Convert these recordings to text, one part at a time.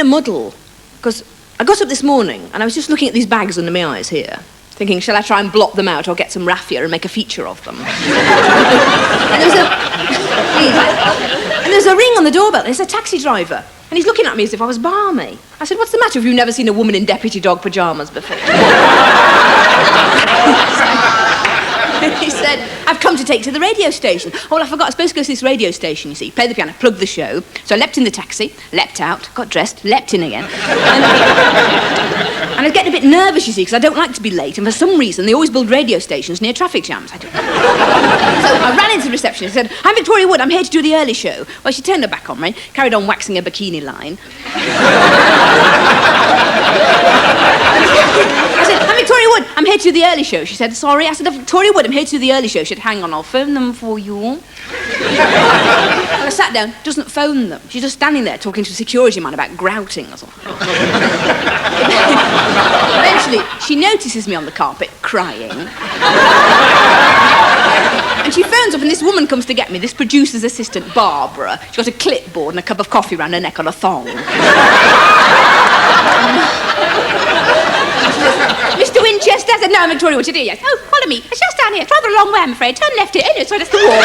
muddle, because I got up this morning and I was just looking at these bags under my eyes here, thinking, shall I try and blot them out or get some raffia and make a feature of them? and there's a ring on the doorbell, and it's a taxi driver. And he's looking at me as if I was balmy. I said, what's the matter if you've never seen a woman in deputy dog pyjamas before? He said, I've come to take to the radio station. Oh, well, I forgot, I was supposed to go to this radio station, you see, play the piano, plug the show. So I leapt in the taxi, leapt out, got dressed, leapt in again. And I was getting a bit nervous, you see, because I don't like to be late, and for some reason they always build radio stations near traffic jams. I don't know. So I ran into the reception and said, I'm Victoria Wood, I'm here to do the early show. Well, she turned her back on me, carried on waxing her bikini line. I said, I'm Victoria Wood, I'm here to do the early show. She said, sorry. I said, I'm Victoria Wood, I'm here to do the early show. She said, hang on, I'll phone them for you. And I sat down, doesn't phone them. She's just standing there talking to a security man about grouting or something. Eventually, she notices me on the carpet, crying. And she phones up and this woman comes to get me, this producer's assistant, Barbara. She's got a clipboard and a cup of coffee round her neck on a thong. Mr. Winchester? I said, no, I'm Victoria Wood. She said, yes. Oh, follow me. It's just down here. It's rather a long way, I'm afraid. Turn left here. Oh, no, sorry, that's the wall.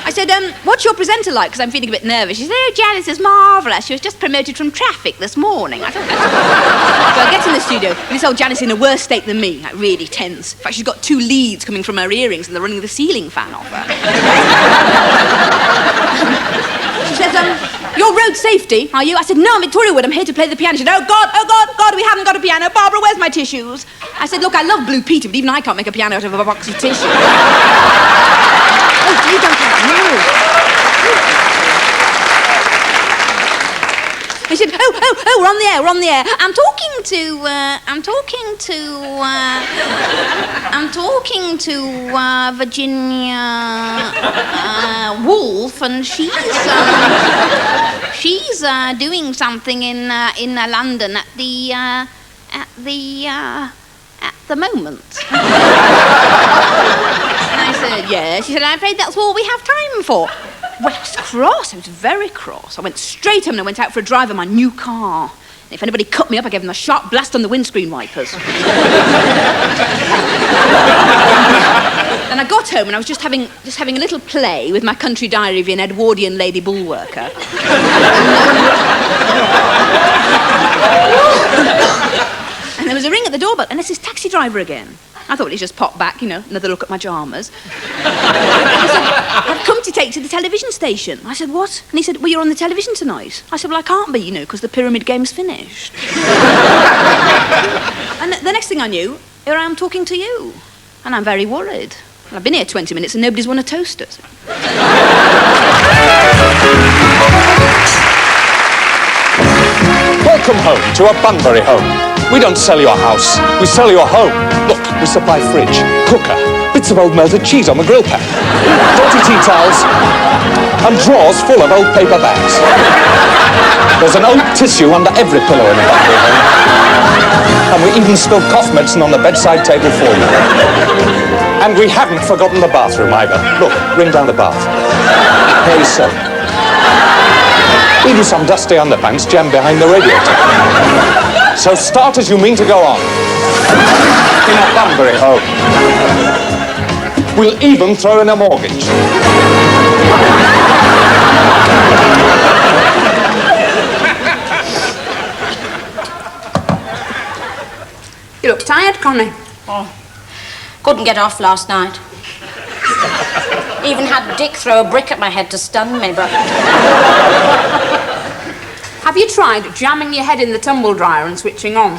I said, what's your presenter like? Because I'm feeling a bit nervous. She said, oh, Janice is marvellous. She was just promoted from traffic this morning. I thought that's... So I get in the studio, and this old Janice in a worse state than me, like really tense. In fact, she's got 2 leads coming from her earrings, and they're running the ceiling fan off her. She says, you're road safety, are you? I said, no, I'm Victoria Wood, I'm here to play the piano. She said, oh, God, we haven't got a piano. Barbara, where's my tissues? I said, look, I love Blue Peter, but even I can't make a piano out of a box of tissues. Oh, you don't have no. He said, oh, we're on the air. I'm talking to Virginia Woolf, and she's doing something in London at the moment. And I said, yes. She said, I'm afraid that's all we have time for. Well, I was cross. I was very cross. I went straight home and I went out for a drive in my new car. And if anybody cut me up, I gave them a sharp blast on the windscreen wipers. And I got home and I was just having a little play with my country diary of an Edwardian lady bullworker. And there was a ring at the doorbell, and it's this taxi driver again. I thought he'd just pop back, you know, another look at my pyjamas. He said, I've come to take to the television station. I said, what? And he said, well, you're on the television tonight. I said, well, I can't be, you know, because the pyramid game's finished. And the next thing I knew, here I am talking to you. And I'm very worried. Well, I've been here 20 minutes and nobody's won a toaster. Welcome home to a Bunbury home. We don't sell your house, we sell your home. Look, we supply fridge, cooker, bits of old melted cheese on the grill pan, dirty tea towels, and drawers full of old paper bags. There's an old tissue under every pillow in a Bunbury home. And we even spilled cough medicine on the bedside table for you. And we haven't forgotten the bathroom either. Look, ring down the bath. Here is soap. Even some dusty underpants jammed behind the radiator. So start as you mean to go on. In a Bunbury home. We'll even throw in a mortgage. You look tired, Connie. Oh, couldn't get off last night. Even had Dick throw a brick at my head to stun me, but... Have you tried jamming your head in the tumble dryer and switching on?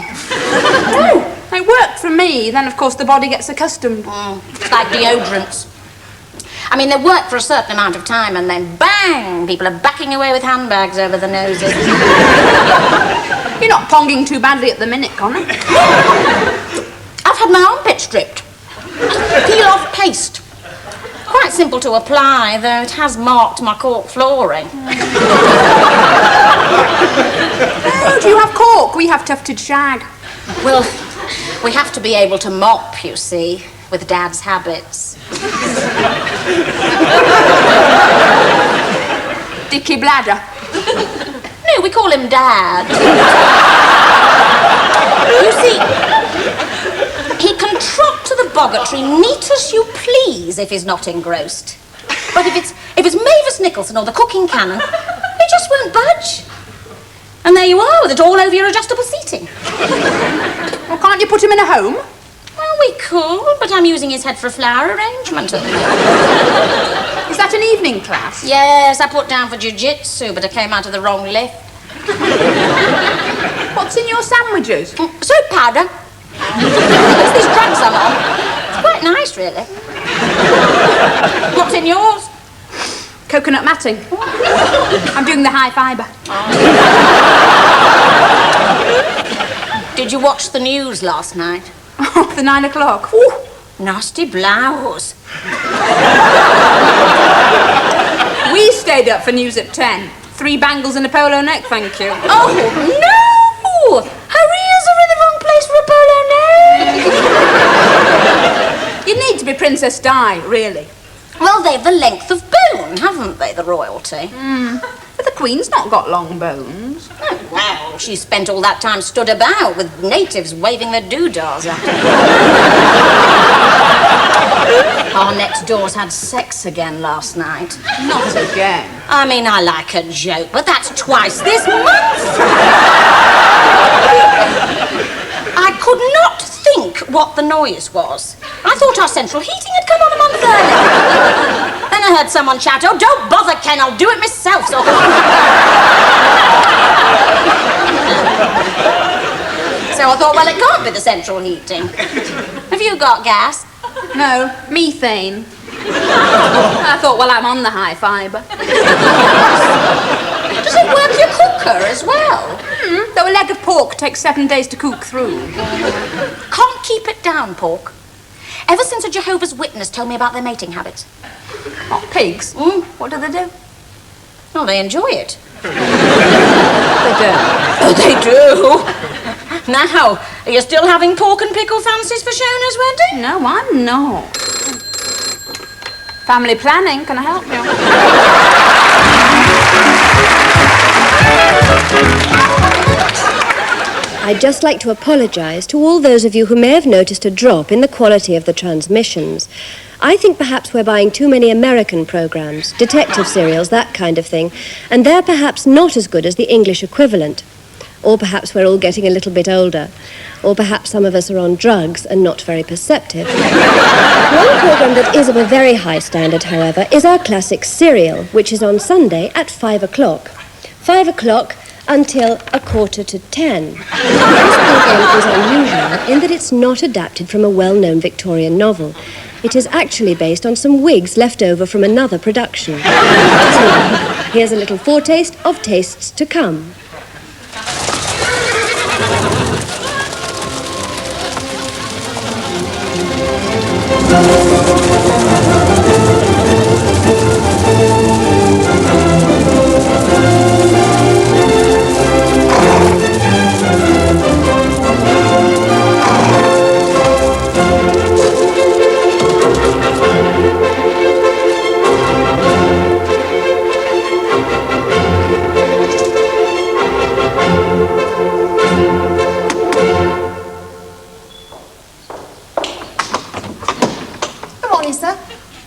No. It worked for me. Then, of course, the body gets accustomed. It's like deodorants. I mean, they work for a certain amount of time, and then, bang, people are backing away with handbags over the noses. You're not ponging too badly at the minute, Connor. I've had my armpit stripped. Peel-off paste. Quite simple to apply, though it has marked my cork flooring. Oh, do you have cork? We have tufted shag. Well, we have to be able to mop, you see, with Dad's habits. Dicky bladder. No, we call him Dad. You see, he can trot to the boggatry neat as you please if he's not engrossed. But if it's Mavis Nicholson or the cooking cannon, he just won't budge. And there you are, with it all over your adjustable seating. Well, can't you put him in a home? Well, we could, but I'm using his head for a flower arrangement at the moment. Is that an evening class? Yes, I put down for jiu-jitsu, but I came out of the wrong lift. What's in your sandwiches? Soap powder. It's these drugs I'm on. It's quite nice, really. What's in yours? Coconut matting. I'm doing the high fibre. Did you watch the news last night? Oh, the 9 o'clock. Ooh, nasty blouse. We stayed up for news at 10. 3 bangles and a polo neck, thank you. Oh, no! Her ears are in the wrong place for a polo neck. You need to be Princess Di, really. Well, they've the length of bone, haven't they, the royalty? But the Queen's not got long bones. Oh, well, she spent all that time stood about with natives waving their doodahs at her. Our next doors had sex again last night. Not again. I mean, I like a joke, but that's twice this month. I could not think what the noise was. I thought our central heating had come on a month earlier. Then I heard someone shout, "Oh, don't bother, Ken, I'll do it myself." So I thought, well, it can't be the central heating. Have you got gas? No, methane. I thought, well, I'm on the high fibre. Does it work your cooker as well? Though a leg of pork takes 7 days to cook through. Can't keep it down, pork. Ever since a Jehovah's Witness told me about their mating habits. What, pigs? What do they do? Oh, they enjoy it. They do. Oh, they do. Now, are you still having pork and pickle fancies for Shona's wedding? No, I'm not. Family planning, can I help you? I'd just like to apologise to all those of you who may have noticed a drop in the quality of the transmissions. I think perhaps we're buying too many American programmes, detective serials, that kind of thing, and they're perhaps not as good as the English equivalent. Or perhaps we're all getting a little bit older. Or perhaps some of us are on drugs and not very perceptive. One programme that is of a very high standard, however, is our classic serial, which is on Sunday at 5 o'clock. 5 o'clock until 9:45. This programme is unusual in that it's not adapted from a well-known Victorian novel. It is actually based on some wigs left over from another production. So, here's a little foretaste of tastes to come.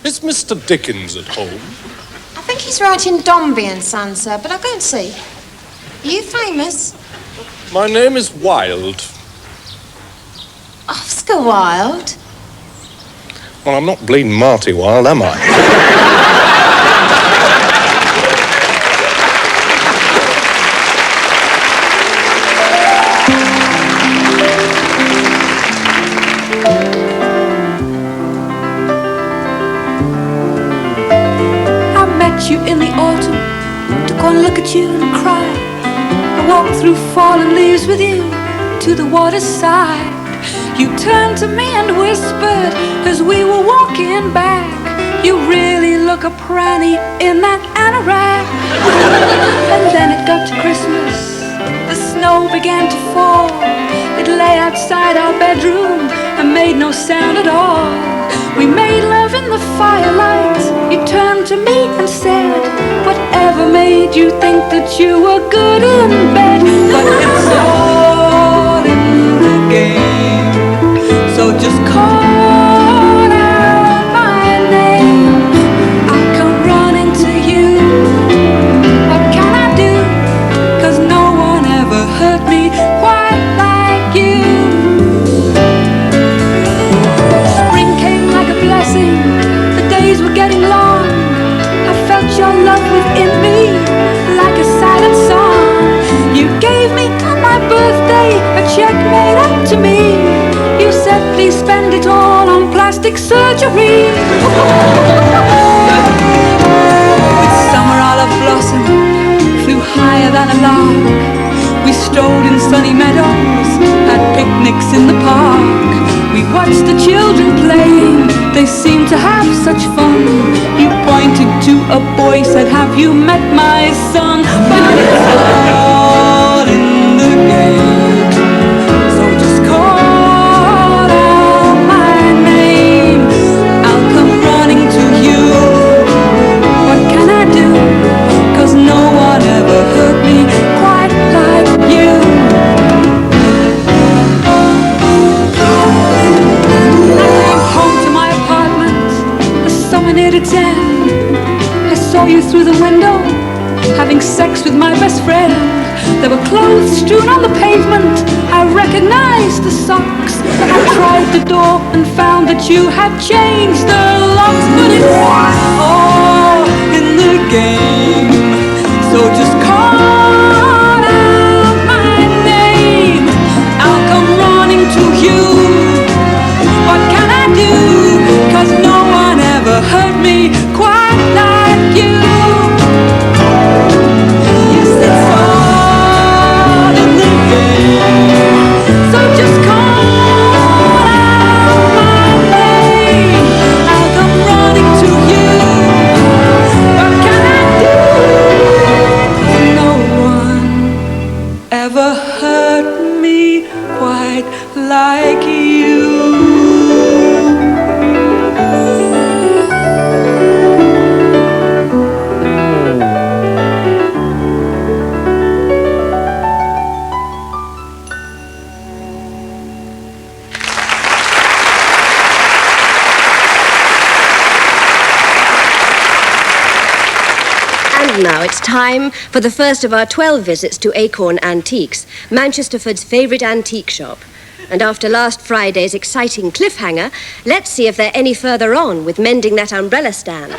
Is Mr. Dickens at home? I think he's writing Dombey and Son, sir, but I'll go and see. Are you famous? My name is Wilde. Oscar Wilde? Well, I'm not bleeding Marty Wilde, am I? You in the autumn to go and look at you and cry. I walked through fallen leaves with you to the waterside. You turned to me and whispered as we were walking back, you really look a pranny in that anorak. And then it got to Christmas, the snow began to fall. It lay outside our bedroom and made no sound at all. We made love in the firelight, You turned to me and said, whatever made you think that you were good in bed? But it's all in the game, so just call out my name. I'll come running to you. What can I do? 'Cause no one ever hurt me quite like you. Spring came like a blessing. The days were getting long. I felt your love within me like a silent song. You gave me on my birthday a check made up to me. You said please spend it all on plastic surgery. With summer olive blossom flew higher than a lark. We strolled in sunny meadows, had picnics in the park. We watched the children playing, they seemed to have such fun. You pointed to a boy, said, have you met my son? But it's all in the game, so just call out my name. I'll come running to you. What can I do? 'Cause no one ever hurt me quite like you. I came home to my apartment, the summer near its end. I saw you through the window, having sex with my best friend. There were clothes strewn on the pavement, I recognized the socks. I tried the door and found that you had changed the locks. But it's all in the game, so just call out my name. I'll come running to you. What can I do? 'Cause no one ever hurt me quite like you. Yes, it's all in the game, so just call out my name. I'll come running to you. What can I do? 'Cause no one ever hurt me quite like you. And now it's time for the first of our 12 visits to Acorn Antiques, Manchesterford's favourite antique shop. And after last Friday's exciting cliffhanger, let's see if they're any further on with mending that umbrella stand.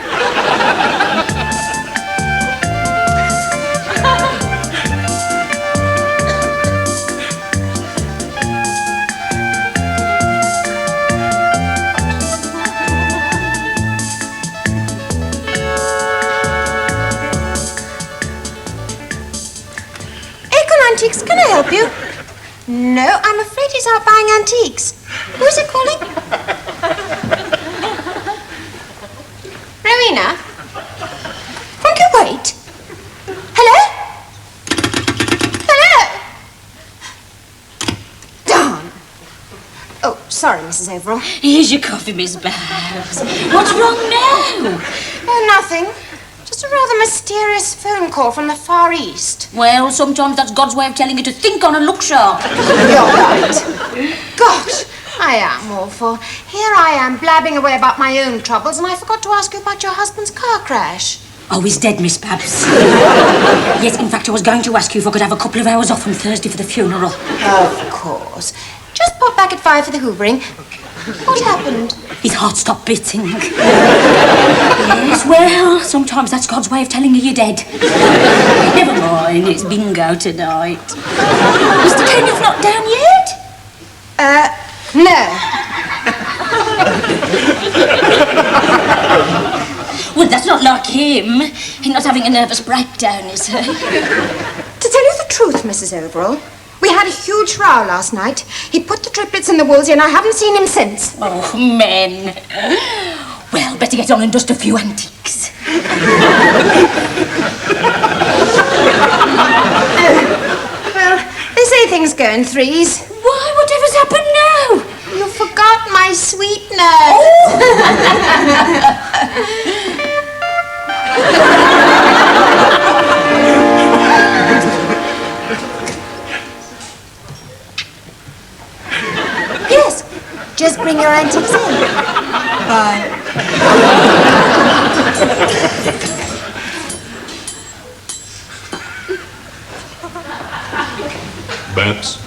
Antiques, can I help you? No, I'm afraid he's out buying antiques. Who's it calling? Rowena? Won't you wait? Hello? Hello? Darn. Oh, sorry, Mrs. Averill. Here's your coffee, Miss Babs. What's wrong now? Oh, nothing. Just a rather mysterious phone call from the Far East. Well, sometimes that's God's way of telling you to think on and look sharp. You're right. Gosh, I am awful. Here I am blabbing away about my own troubles, and I forgot to ask you about your husband's car crash. Oh, he's dead, Miss Babs. Yes, in fact, I was going to ask you if I could have a couple of hours off on Thursday for the funeral. Of course. Just pop back at 5 for the hoovering. What happened? His heart stopped beating. Yes, well, sometimes that's God's way of telling you you're dead. Never mind, it's bingo tonight. Mr. Kenneth's not down yet? No. Well, that's not like him. He's not having a nervous breakdown, is he? To tell you the truth, Mrs. Overall, we had a huge row last night. He put the triplets in the Woolsey and I haven't seen him since. Oh, men. Well, better get on and dust a few antiques. Well, they say things go in threes. Why, whatever's happened now? You forgot my sweeteners. bring your antiques in. Bye. Babs.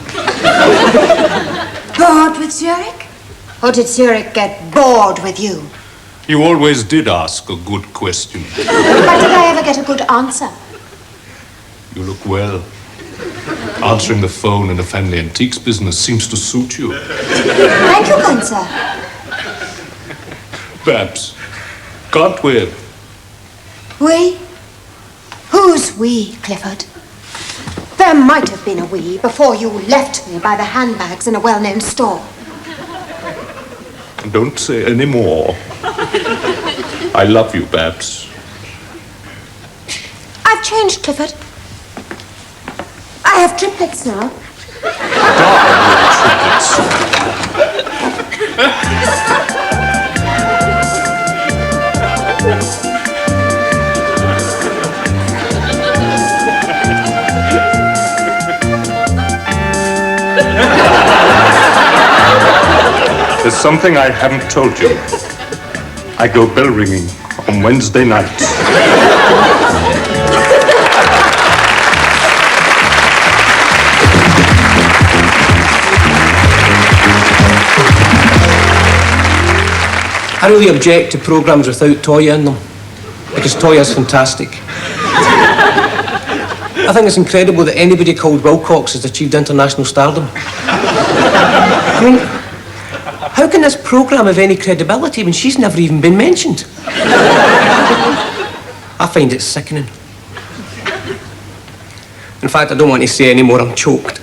Bored with Zurich? Or did Zurich get bored with you? You always did ask a good question. But did I ever get a good answer? You look well. Answering the phone in the family antiques business seems to suit you. Thank you, kind sir. Babs, can't we? We? Who's we, Clifford? There might have been a we before you left me by the handbags in a well-known store. Don't say any more. I love you, Babs. I've changed, Clifford. I have triplets now. There's something I haven't told you. I go bell ringing on Wednesday nights. I really object to programmes without Toya in them, because Toya's fantastic. I think it's incredible that anybody called Wilcox has achieved international stardom. I mean, how can this programme have any credibility when she's never even been mentioned? I find it sickening. In fact, I don't want to say any more, I'm choked.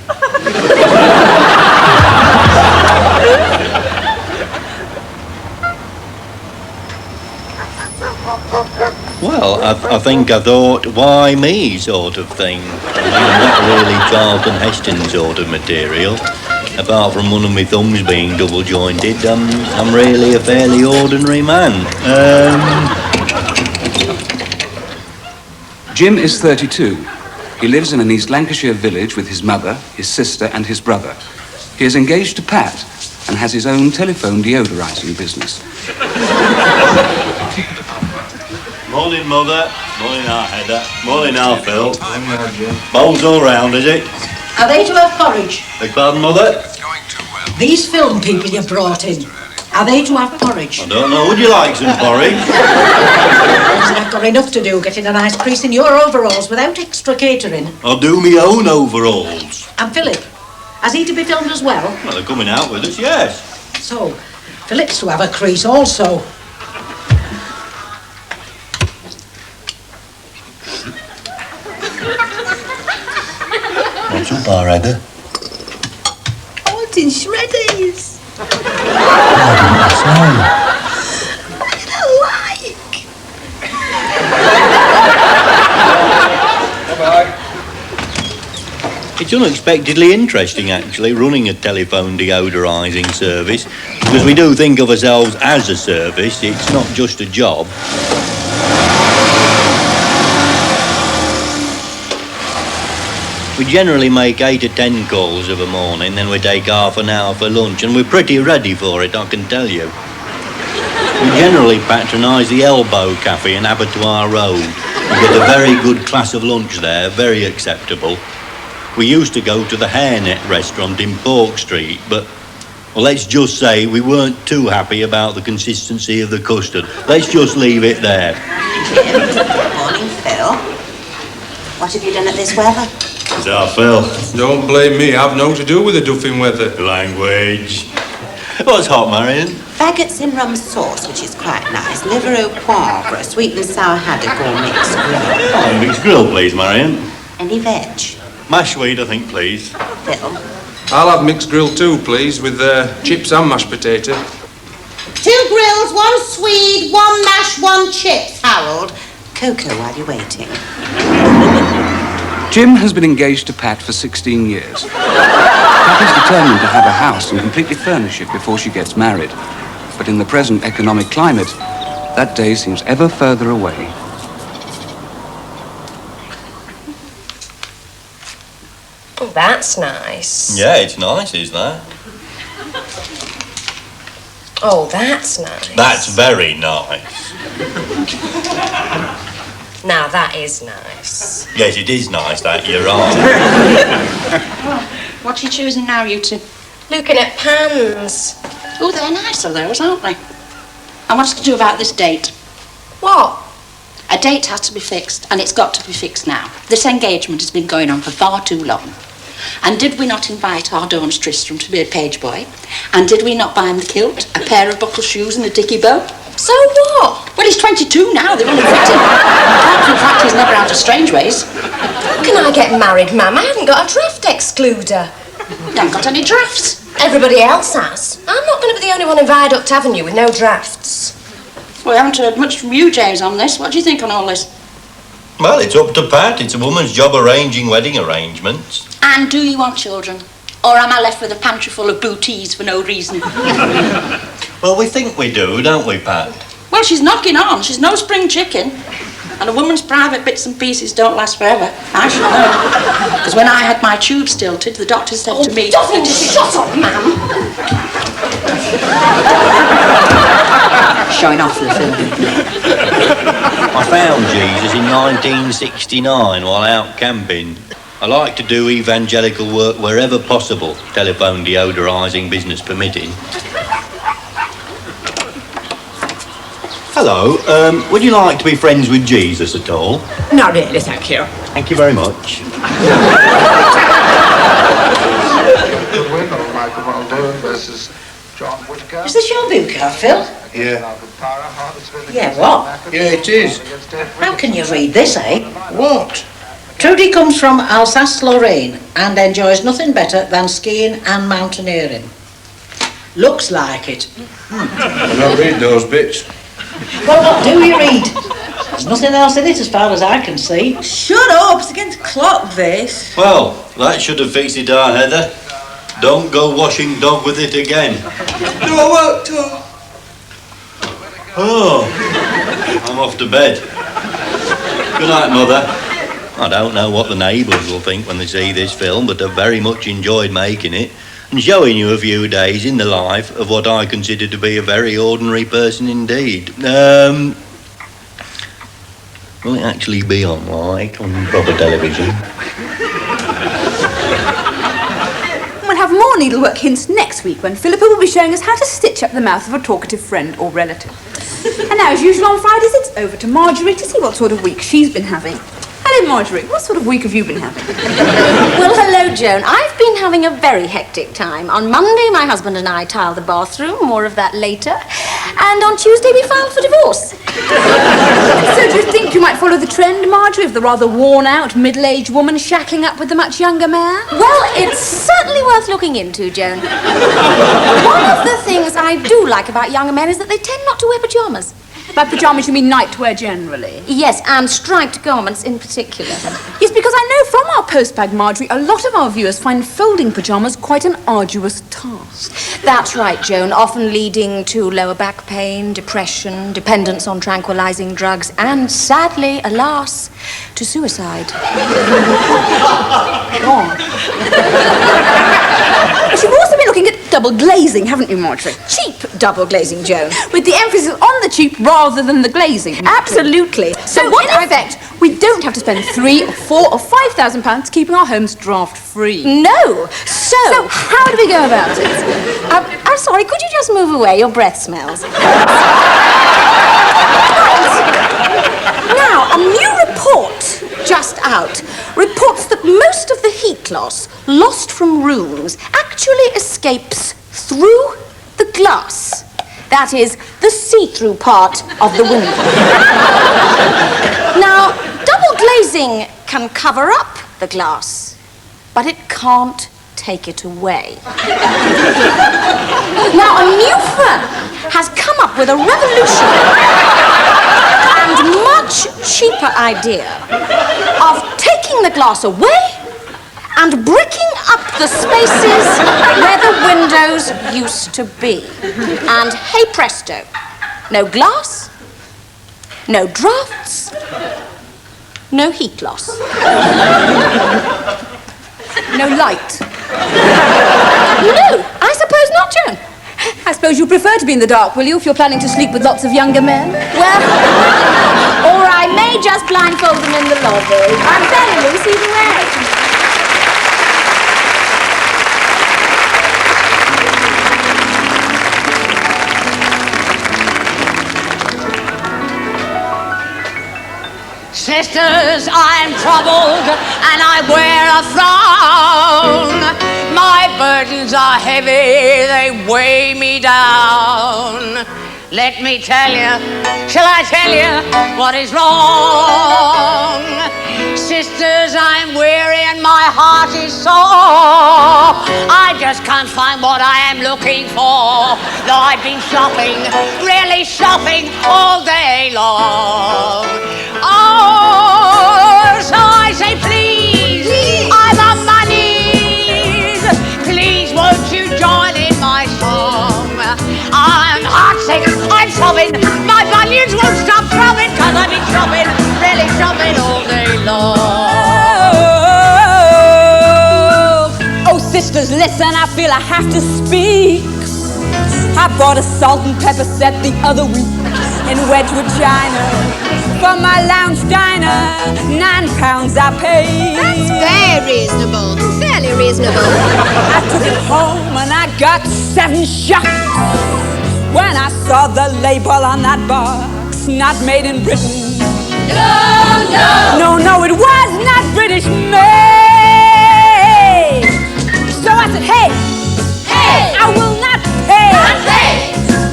Well, I think I thought, why me sort of thing. I mean, I'm not really Charlton Heston sort of material. Apart from one of my thumbs being double jointed, I'm really a fairly ordinary man. Jim is 32. He lives in an East Lancashire village with his mother, his sister and his brother. He is engaged to Pat and has his own telephone deodorising business. Morning, Mother. Morning, our Heather. Morning, our Phil. Bowls all round, is it? Are they to have porridge? Beg pardon, Mother? These film people you brought in, are they to have porridge? I don't know. Would you like some porridge? I've got enough to do getting a nice crease in your overalls without extra catering. I'll do me own overalls. And Philip, has he to be filmed as well? Well, they're coming out with us, yes. So, Philip's to have a crease also. What's up, our Heather? I want in shredders. What did I like? It's unexpectedly interesting, actually, running a telephone deodorising service, because we do think of ourselves as a service. It's not just a job. We generally make 8 or 10 calls of a morning, then we take half an hour for lunch, and we're pretty ready for it, I can tell you. We generally patronise the Elbow Cafe in Abattoir Road. We get a very good class of lunch there, very acceptable. We used to go to the Hairnet restaurant in Pork Street, but, well, let's just say we weren't too happy about the consistency of the custard. Let's just leave it there. Morning, Phil. What have you done at this weather? It's our Phil. Don't blame me. I've no to do with the duffing weather. Language. What's hot, Marion? Baguettes in rum sauce, which is quite nice. Liver au poivre, sweet and sour haddock or mixed grill. Oh, mixed grill, please, Marion. Any veg? Mashed sweet, I think, please. Phil? I'll have mixed grill too, please, with chips and mashed potato. 2 grills, 1 swede, 1 mash, 1 chips, Harold. Cocoa while you're waiting. Jim has been engaged to Pat for 16 years. Pat is determined to have a house and completely furnish it before she gets married. But in the present economic climate, that day seems ever further away. Oh, that's nice. Yeah, it's nice, is that? Oh, that's nice. That's very nice. Now, that is nice. Yes, it is nice, that, you're right. What are you choosing now, you two? Looking at pans. Oh, they're nicer, those, aren't they? And what's to do about this date? What? A date has to be fixed, and it's got to be fixed now. This engagement has been going on for far too long. And did we not invite our Dawn's Tristram to be a page boy? And did we not buy him the kilt, a pair of buckle shoes and a dicky bow? So what? Well, he's 22 now, they're only fitting. Perhaps, in fact, he's never out of strange ways. How can I get married, Mum? I haven't got a draft excluder. You haven't got any drafts. Everybody else has. I'm not going to be the only one in Viaduct Avenue with no drafts. Well, we haven't heard much from you, James, on this. What do you think on all this? Well, it's up to Pat. It's a woman's job arranging wedding arrangements. And do you want children? Or am I left with a pantry full of booties for no reason? Well, we think we do, don't we, Pat? Well, she's knocking on. She's no spring chicken. And a woman's private bits and pieces don't last forever. I should know. Because when I had my tube stilted, the doctor said to me... Doffin, shut up, ma'am. Showing off for the film. I found Jesus in 1969 while out camping. I like to do evangelical work wherever possible, telephone deodorising business permitting. Hello, would you like to be friends with Jesus at all? Not really, thank you. Thank you very much. Is this your book, Phil? Yeah. Yeah, what? Yeah, it is. How can you read this, eh? What? Trudy comes from Alsace-Lorraine and enjoys nothing better than skiing and mountaineering. Looks like it. I don't read those bits. Well, what do you read? There's nothing else in it as far as I can see. Shut up, it's against clock, this. Well, that should have fixed it out, Heather. Don't go washing dog with it again. No, I won't talk. Oh, I'm off to bed. Good night, Mother. I don't know what the neighbours will think when they see this film, but I've very much enjoyed making it and showing you a few days in the life of what I consider to be a very ordinary person indeed. Will it actually be on proper television? We'll have more needlework hints next week when Philippa will be showing us how to stitch up the mouth of a talkative friend or relative. And now, as usual on Fridays, it's over to Marjorie to see what sort of week she's been having. Hello, Marjorie. What sort of week have you been having? Well, hello, Joan. I've been having a very hectic time. On Monday, my husband and I tiled the bathroom. More of that later. And on Tuesday, we filed for divorce. So do you think you might follow the trend, Marjorie, of the rather worn-out, middle-aged woman shackling up with the much younger man? Well, it's certainly worth looking into, Joan. One of the things I do like about younger men is that they tend not to wear pyjamas. By pyjamas, you mean nightwear generally? Yes, and striped garments in particular. Yes, because I know from our postbag, Marjorie, a lot of our viewers find folding pyjamas quite an arduous task. That's right, Joan, often leading to lower back pain, depression, dependence on tranquilizing drugs, and sadly, alas, to suicide. You've also been looking at double glazing, haven't you, Marjorie? Cheap double glazing, Joan. With the emphasis on the cheap rather than the glazing. Absolutely. So what in effect, we don't have to spend £3 or £4 or £5,000 keeping our homes draft-free. No. So how do we go about it? I'm sorry, could you just move away? Your breath smells. Now, a new report just out reports that most of the heat loss lost from rooms actually escapes through the glass. That is, the see-through part of the window. Now, double glazing can cover up the glass, but it can't take it away. Now, a new firm has come up with a revolutionary and much cheaper idea of taking the glass away and bricking up the spaces where the windows used to be. And hey presto, no glass, no drafts, no heat loss. No light. No, I suppose not, Joan. I suppose you prefer to be in the dark, will you, if you're planning to sleep with lots of younger men? Well, or I may just blindfold them in the lobby. I'm very loose either way. Sisters, I'm troubled and I wear a frown. My burdens are heavy, they weigh me down. Let me tell you, shall I tell you what is wrong? Sisters, I'm weary and my heart is sore. I just can't find what I am looking for. Though I've been shopping, really shopping all day long. Oh, so I say please, I'm on my knees. Please won't you join in my song? I'm heartsick, I'm sobbing, my bunions won't stop throbbing, 'cause I've been shopping, really shopping all day long. Oh, sisters, listen, I feel I have to speak. I bought a salt and pepper set the other week in Wedgwood, China. For my lounge diner, £9 I paid. That's very reasonable, fairly reasonable. I took it home and I got 7 shocks when I saw the label on that box, not made in Britain. No, it was not British made. So I said, hey, I will not pay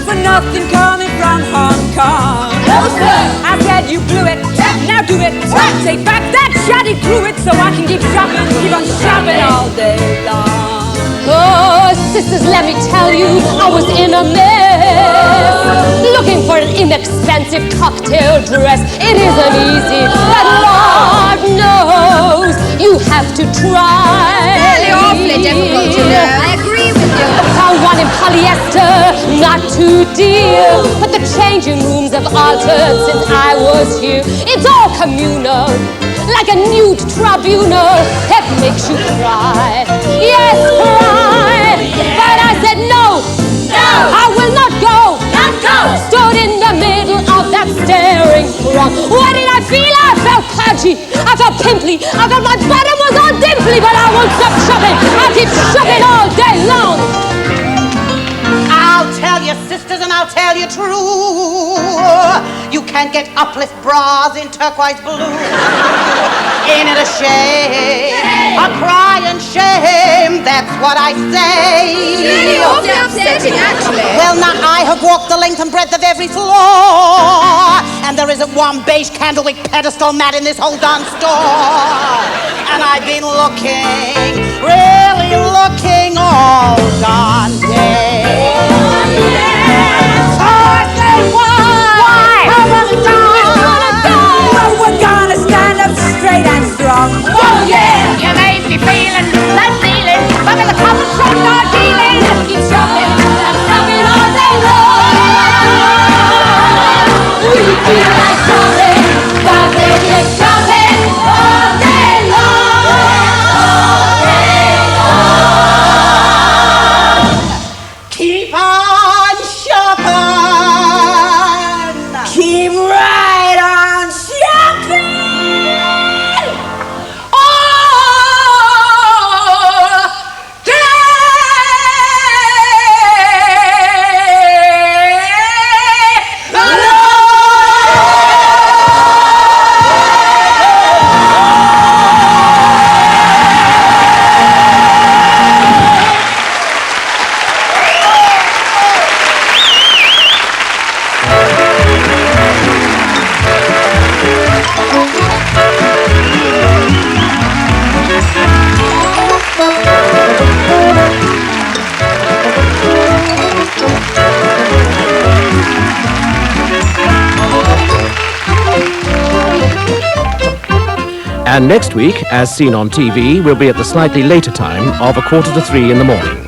for nothing coming from Hong Kong. No, sir. I said, you blew it, now do it. Take back that shoddy cruet so I can keep on shopping all day long. Oh, sisters, let me tell you, I was in a mess, looking for an inexpensive cocktail dress. It isn't easy, but Lord knows you have to try. Really awfully difficult, you know. I agree with you. I found one in polyester, not too dear, but the changing rooms have altered since I was here. It's all communal, like a nude tribunal that makes you cry. Yes, cry. But I said no, I will not go. Stood in the middle of that staring throng. What did I feel? I felt pudgy, I felt pimply, I felt my bottom was all dimply, but I won't stop shopping. I'll keep shopping all day long. I'll tell you, sisters, and I'll tell you true. You can't get uplift bras in turquoise blue. Ain't it a shame? A crying shame, that's what I say. It's really awfully upsetting, actually. Well, now I have walked the length and breadth of every floor, and there isn't one beige candlewick pedestal mat in this whole darn store. And I've been looking, really looking all darn day. So I say, why? How was it done? Well, we're gonna stand up straight and strong. Oh yeah, you made me feeling like feeling, but in the common shop not dealing. Keep shopping, I'm shopping all day long. We feel like shopping, but they keep shopping all day long. Keep on shopping. Keep right on shopping. And next week, as seen on TV, we'll be at the slightly later time of 2:45 in the morning.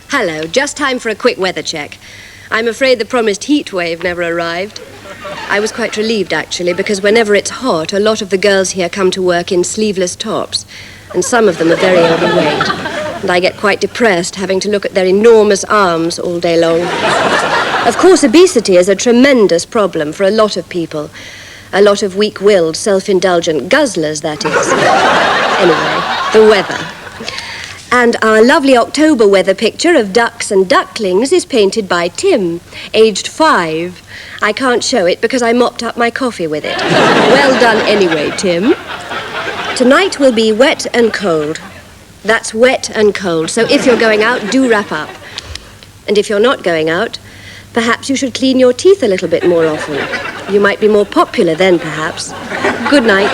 Hello, just time for a quick weather check. I'm afraid the promised heat wave never arrived. I was quite relieved, actually, because whenever it's hot, a lot of the girls here come to work in sleeveless tops, and some of them are very overweight. And I get quite depressed having to look at their enormous arms all day long. Of course, obesity is a tremendous problem for a lot of people. A lot of weak-willed, self-indulgent guzzlers, that is. Anyway, the weather. And our lovely October weather picture of ducks and ducklings is painted by Tim, aged 5. I can't show it because I mopped up my coffee with it. Well done anyway, Tim. Tonight will be wet and cold. That's wet and cold, so if you're going out, do wrap up. And if you're not going out, perhaps you should clean your teeth a little bit more often. You might be more popular then, perhaps. Good night.